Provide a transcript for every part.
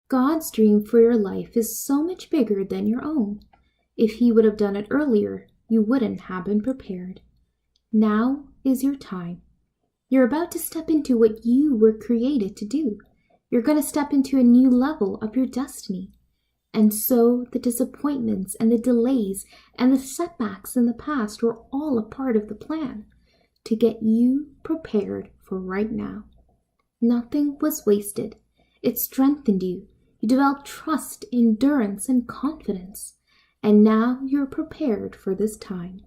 God's dream for your life is so much bigger than your own. If He would have done it earlier, you wouldn't have been prepared. Now is your time. You're about to step into what you were created to do. You're going to step into a new level of your destiny. And so the disappointments and the delays and the setbacks in the past were all a part of the plan to get you prepared for right now. Nothing was wasted. It strengthened you. You developed trust, endurance, and confidence. And now you're prepared for this time.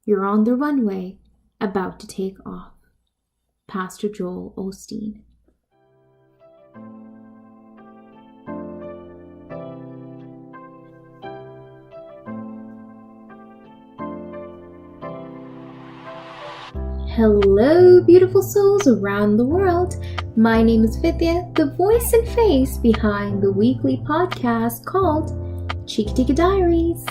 You're on the runway, about to take off. Pastor Joel Osteen. Hello, beautiful souls around the world. My name is Vidya, the voice and face behind the weekly podcast called Cheeky Tika Diaries.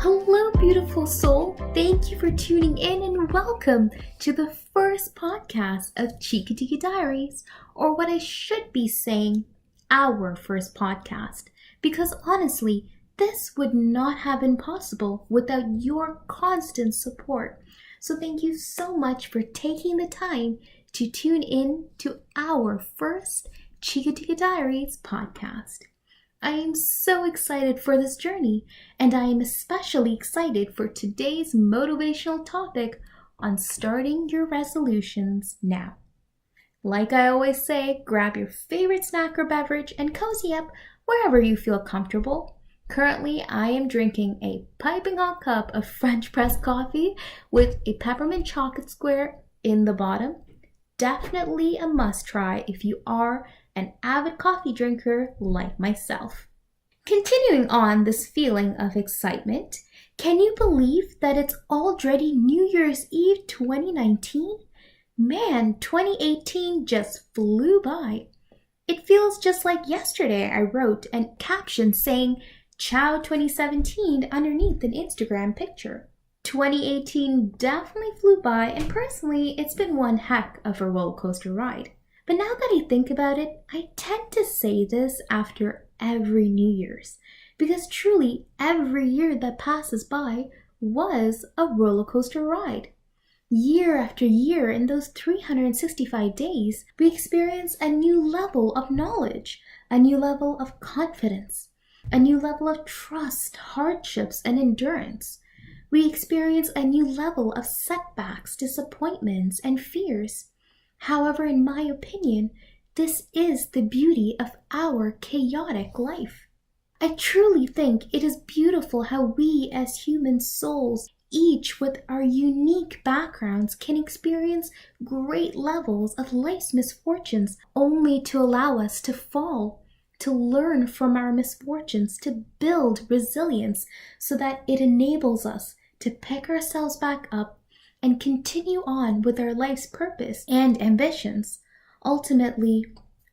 Hello, beautiful soul. Thank you for tuning in and welcome to the first podcast of Cheeky Tika Diaries, or what I should be saying, our first podcast. Because honestly, this would not have been possible without your constant support. So thank you so much for taking the time to tune in to our first Cheeky Tika Diaries podcast. I am so excited for this journey, and I am especially excited for today's motivational topic on starting your resolutions now. Like I always say, grab your favorite snack or beverage and cozy up wherever you feel comfortable. Currently, I am drinking a piping hot cup of French press coffee with a peppermint chocolate square in the bottom. Definitely a must try if you are an avid coffee drinker like myself. Continuing on this feeling of excitement, can you believe that it's already New Year's Eve 2019? Man, 2018 just flew by. It feels just like yesterday I wrote a caption saying, Ciao 2017 underneath an Instagram picture. 2018 definitely flew by, and personally, it's been one heck of a roller coaster ride. But now that I think about it, I tend to say this after every New Year's, because truly every year that passes by was a roller coaster ride. Year after year, in those 365 days, we experience a new level of knowledge, a new level of confidence, a new level of trust, hardships, and endurance. We experience a new level of setbacks, disappointments, and fears. However, in my opinion, this is the beauty of our chaotic life. I truly think it is beautiful how we as human souls, each with our unique backgrounds, can experience great levels of life's misfortunes only to allow us to fall, to learn from our misfortunes, to build resilience so that it enables us to pick ourselves back up and continue on with our life's purpose and ambitions, ultimately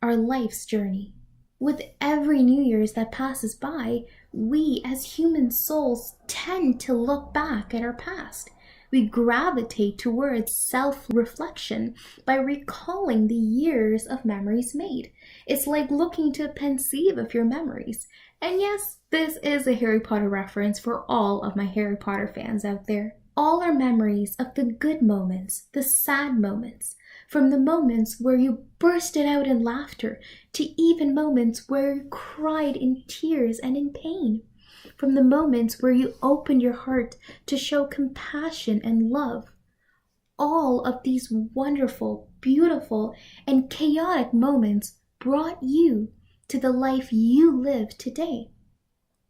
our life's journey. With every New Year's that passes by, we as human souls tend to look back at our past. We gravitate towards self-reflection by recalling the years of memories made. It's like looking to a pensieve of your memories. And yes, this is a Harry Potter reference for all of my Harry Potter fans out there. All our memories of the good moments, the sad moments, from the moments where you bursted out in laughter to even moments where you cried in tears and in pain, from the moments where you opened your heart to show compassion and love. All of these wonderful, beautiful, and chaotic moments brought you to the life you live today.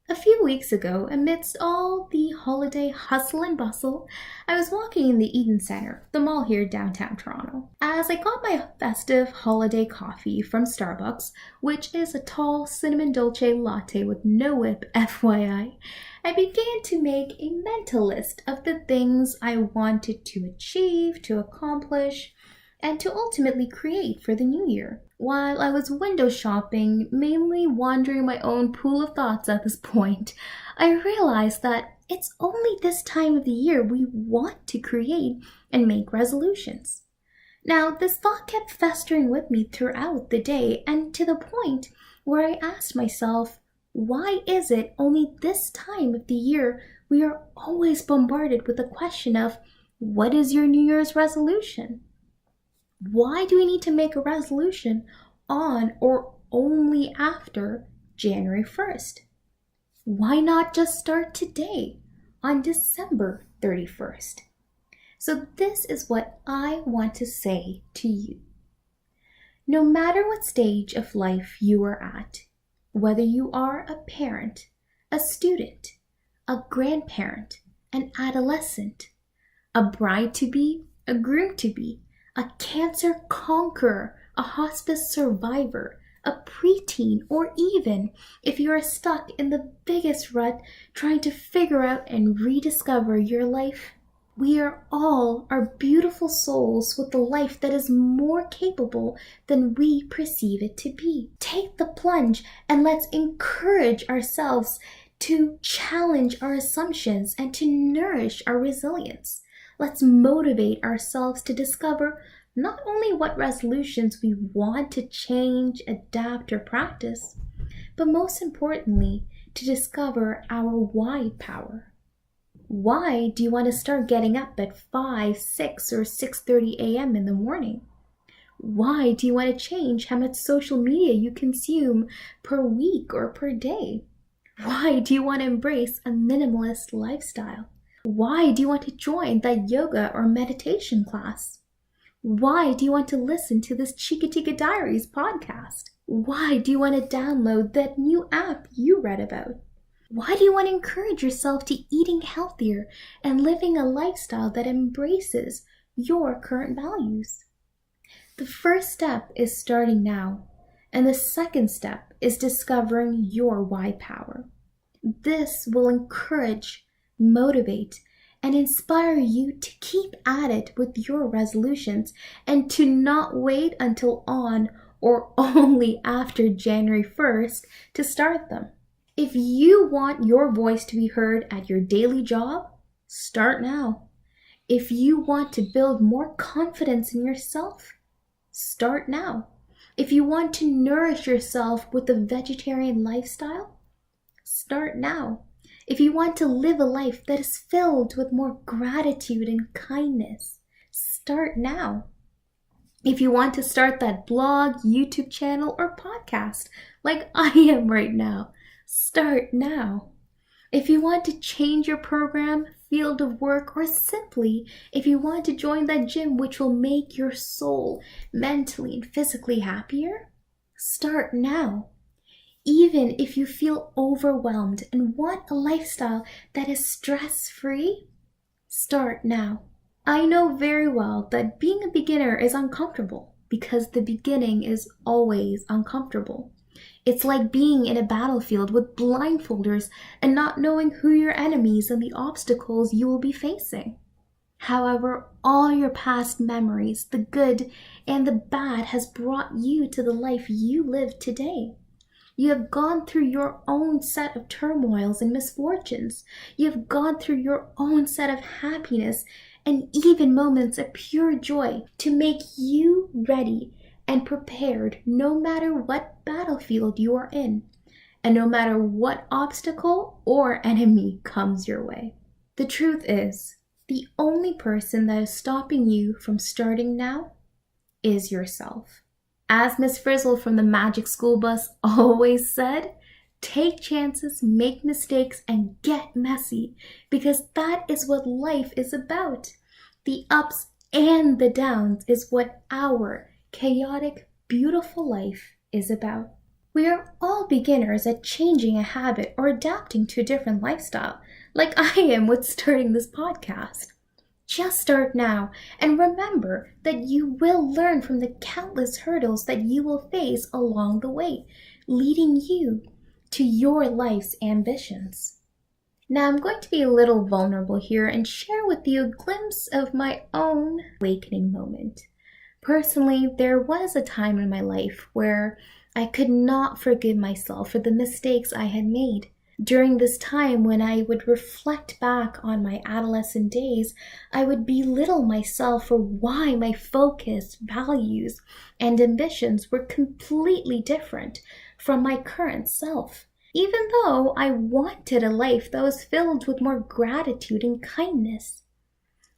A few weeks ago, amidst all the holiday hustle and bustle, I was walking in the Eden Centre, the mall here downtown Toronto. As I got my festive holiday coffee from Starbucks, which is a tall cinnamon dolce latte with no whip, FYI, I began to make a mental list of the things I wanted to achieve, to accomplish, and to ultimately create for the new year. While I was window shopping, mainly wandering my own pool of thoughts at this point, I realized that it's only this time of the year we want to create and make resolutions. Now, this thought kept festering with me throughout the day, and to the point where I asked myself, why is it only this time of the year we are always bombarded with the question of, what is your New Year's resolution? Why do we need to make a resolution on or only after January 1st? Why not just start today on December 31st? So this is what I want to say to you. No matter what stage of life you are at, whether you are a parent, a student, a grandparent, an adolescent, a bride-to-be, a groom-to-be, a cancer conqueror, a hospice survivor, a preteen, or even if you are stuck in the biggest rut trying to figure out and rediscover your life, we are all our beautiful souls with a life that is more capable than we perceive it to be. Take the plunge and let's encourage ourselves to challenge our assumptions and to nourish our resilience. Let's motivate ourselves to discover not only what resolutions we want to change, adapt, or practice, but most importantly, to discover our why power. Why do you want to start getting up at 5, 6, or 6:30 a.m. in the morning? Why do you want to change how much social media you consume per week or per day? Why do you want to embrace a minimalist lifestyle? Why do you want to join that yoga or meditation class? Why do you want to listen to this Chika Tika Diaries podcast? Why do you want to download that new app you read about? Why do you want to encourage yourself to eating healthier and living a lifestyle that embraces your current values? The first step is starting now, and the second step is discovering your why power. This will encourage, motivate, and inspire you to keep at it with your resolutions and to not wait until on or only after January 1st to start them. If you want your voice to be heard at your daily job, start now. If you want to build more confidence in yourself, start now. If you want to nourish yourself with a vegetarian lifestyle, start now. If you want to live a life that is filled with more gratitude and kindness, start now. If you want to start that blog, YouTube channel, or podcast like I am right now, start now. If you want to change your program, field of work, or simply if you want to join that gym which will make your soul mentally and physically happier, start now. Even if you feel overwhelmed and want a lifestyle that is stress-free, start now. I know very well that being a beginner is uncomfortable because the beginning is always uncomfortable. It's like being in a battlefield with blindfolders and not knowing who your enemies and the obstacles you will be facing. However, all your past memories, the good and the bad, has brought you to the life you live today. You have gone through your own set of turmoils and misfortunes. You have gone through your own set of happiness and even moments of pure joy to make you ready and prepared no matter what battlefield you are in, and no matter what obstacle or enemy comes your way. The truth is, the only person that is stopping you from starting now is yourself. As Miss Frizzle from the Magic School Bus always said, take chances, make mistakes, and get messy, because that is what life is about. The ups and the downs is what our chaotic, beautiful life is about. We are all beginners at changing a habit or adapting to a different lifestyle, like I am with starting this podcast. Just start now and remember that you will learn from the countless hurdles that you will face along the way, leading you to your life's ambitions. Now I'm going to be a little vulnerable here and share with you a glimpse of my own awakening moment. Personally, there was a time in my life where I could not forgive myself for the mistakes I had made. During this time, when I would reflect back on my adolescent days, I would belittle myself for why my focus, values, and ambitions were completely different from my current self. Even though I wanted a life that was filled with more gratitude and kindness.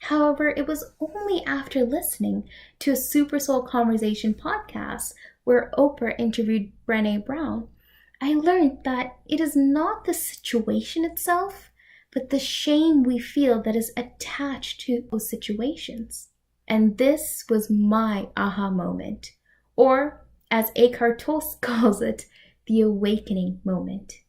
However, it was only after listening to a Super Soul Conversation podcast where Oprah interviewed Brené Brown, I learned that it is not the situation itself, but the shame we feel that is attached to those situations. And this was my aha moment, or as Eckhart Tolle calls it, the awakening moment.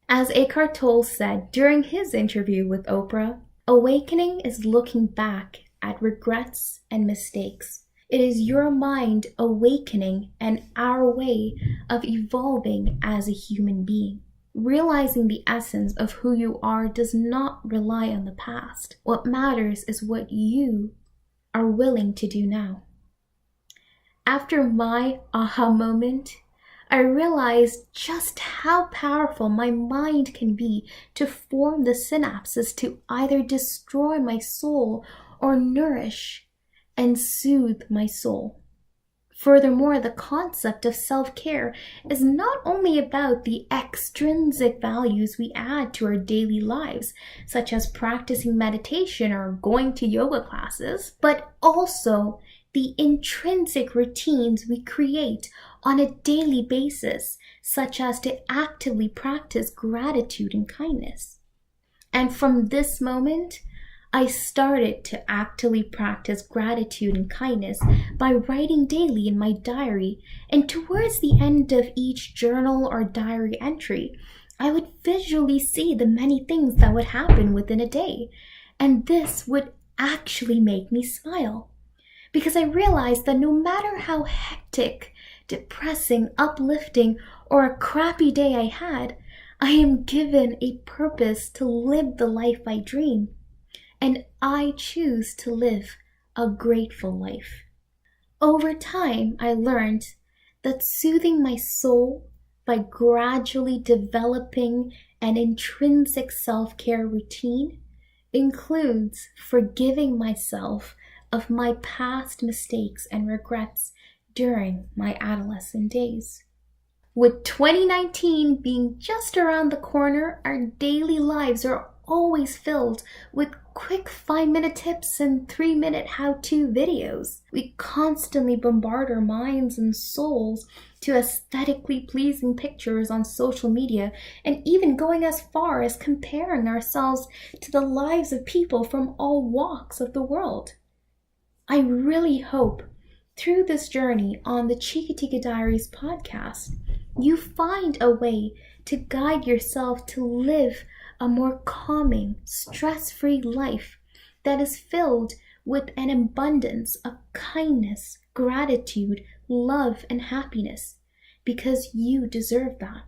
As Eckhart Tolle said during his interview with Oprah, awakening is looking back at regrets and mistakes. It is your mind awakening and our way of evolving as a human being. Realizing the essence of who you are does not rely on the past. What matters is what you are willing to do now. After my aha moment, I realized just how powerful my mind can be to form the synapses to either destroy my soul or nourish and soothe my soul. Furthermore, the concept of self-care is not only about the extrinsic values we add to our daily lives, such as practicing meditation or going to yoga classes, but also the intrinsic routines we create on a daily basis, such as to actively practice gratitude and kindness. And from this moment, I started to actively practice gratitude and kindness by writing daily in my diary, and towards the end of each journal or diary entry, I would visually see the many things that would happen within a day, and this would actually make me smile. Because I realized that no matter how hectic, depressing, uplifting, or a crappy day I had, I am given a purpose to live the life I dream. And I choose to live a grateful life. Over time, I learned that soothing my soul by gradually developing an intrinsic self-care routine includes forgiving myself of my past mistakes and regrets during my adolescent days. With 2019 being just around the corner, our daily lives are always filled with quick 5-minute tips and 3-minute how-to videos. We constantly bombard our minds and souls to aesthetically pleasing pictures on social media, and even going as far as comparing ourselves to the lives of people from all walks of the world. I really hope through this journey on the Chikitika Diaries podcast, you find a way to guide yourself to live a more calming, stress-free life that is filled with an abundance of kindness, gratitude, love, and happiness, because you deserve that.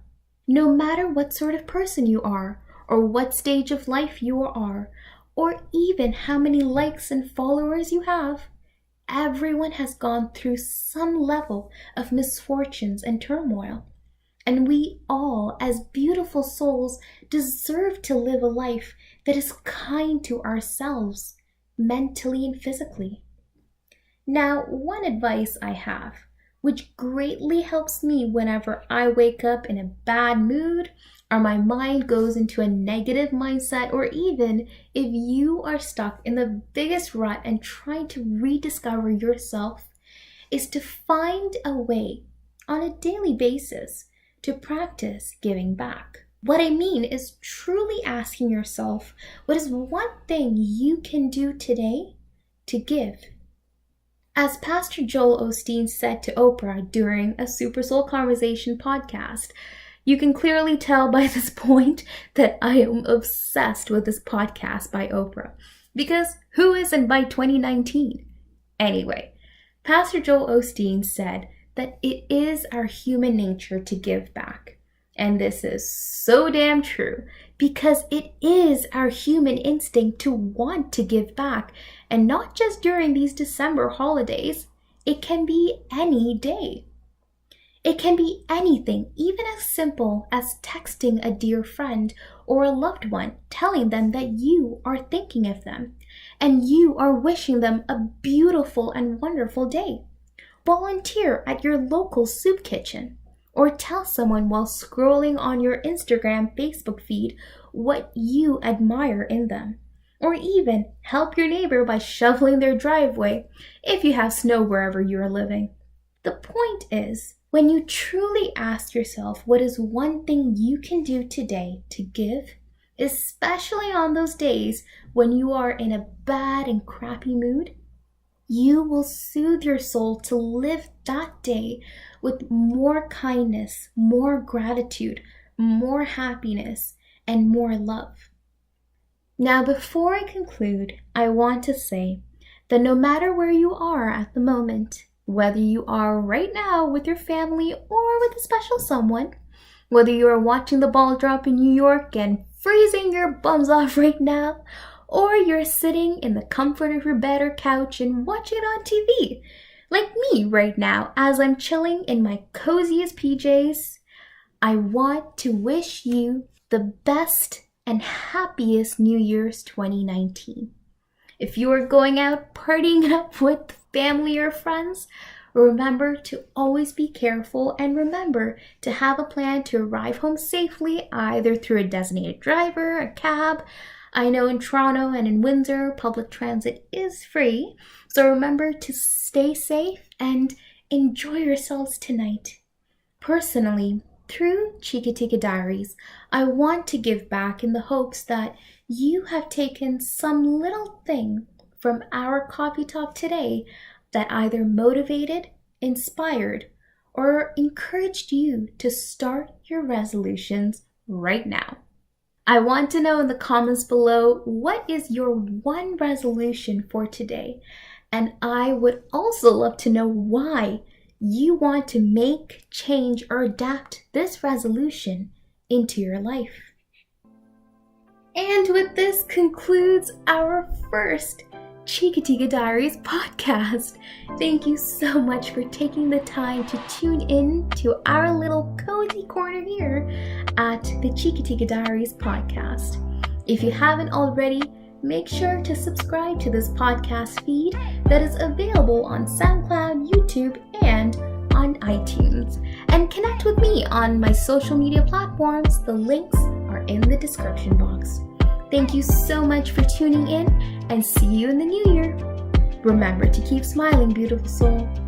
No matter what sort of person you are, or what stage of life you are, or even how many likes and followers you have, everyone has gone through some level of misfortunes and turmoil. And we all, as beautiful souls, deserve to live a life that is kind to ourselves, mentally and physically. Now, one advice I have, which greatly helps me whenever I wake up in a bad mood, or my mind goes into a negative mindset, or even if you are stuck in the biggest rut and trying to rediscover yourself, is to find a way on a daily basis to practice giving back. What I mean is truly asking yourself, what is one thing you can do today to give? As Pastor Joel Osteen said to Oprah during a Super Soul Conversation podcast, you can clearly tell by this point that I am obsessed with this podcast by Oprah. Because who isn't by 2019? Anyway, Pastor Joel Osteen said that it is our human nature to give back. And this is so damn true, because it is our human instinct to want to give back, and not just during these December holidays. It can be any day. It can be anything, even as simple as texting a dear friend or a loved one, telling them that you are thinking of them and you are wishing them a beautiful and wonderful day. Volunteer at your local soup kitchen, or tell someone while scrolling on your Instagram, Facebook feed what you admire in them. Or even help your neighbor by shoveling their driveway if you have snow wherever you are living. The point is, when you truly ask yourself what is one thing you can do today to give, especially on those days when you are in a bad and crappy mood, you will soothe your soul to live that day with more kindness, more gratitude, more happiness, and more love. Now, before I conclude, I want to say that no matter where you are at the moment, whether you are right now with your family or with a special someone, whether you are watching the ball drop in New York and freezing your bums off right now, or you're sitting in the comfort of your bed or couch and watching it on TV, like me right now as I'm chilling in my coziest PJs, I want to wish you the best and happiest New Year's 2019. If you are going out partying it up with family or friends, remember to always be careful and remember to have a plan to arrive home safely, either through a designated driver, a cab. I know in Toronto and in Windsor, public transit is free, so remember to stay safe and enjoy yourselves tonight. Personally, through Chika Tika Diaries, I want to give back in the hopes that you have taken some little thing from our coffee talk today that either motivated, inspired, or encouraged you to start your resolutions right now. I want to know in the comments below, what is your one resolution for today? And I would also love to know why you want to make, change, or adapt this resolution into your life. And with this concludes our first Chika Tika Diaries podcast. Thank you so much for taking the time to tune in to our little cozy corner here at the Chika Tika Diaries podcast. If you haven't already, make sure to subscribe to this podcast feed that is available on SoundCloud, YouTube, and on iTunes. And connect with me on my social media platforms. The links are in the description box. Thank you so much for tuning in and see you in the new year. Remember to keep smiling, beautiful soul.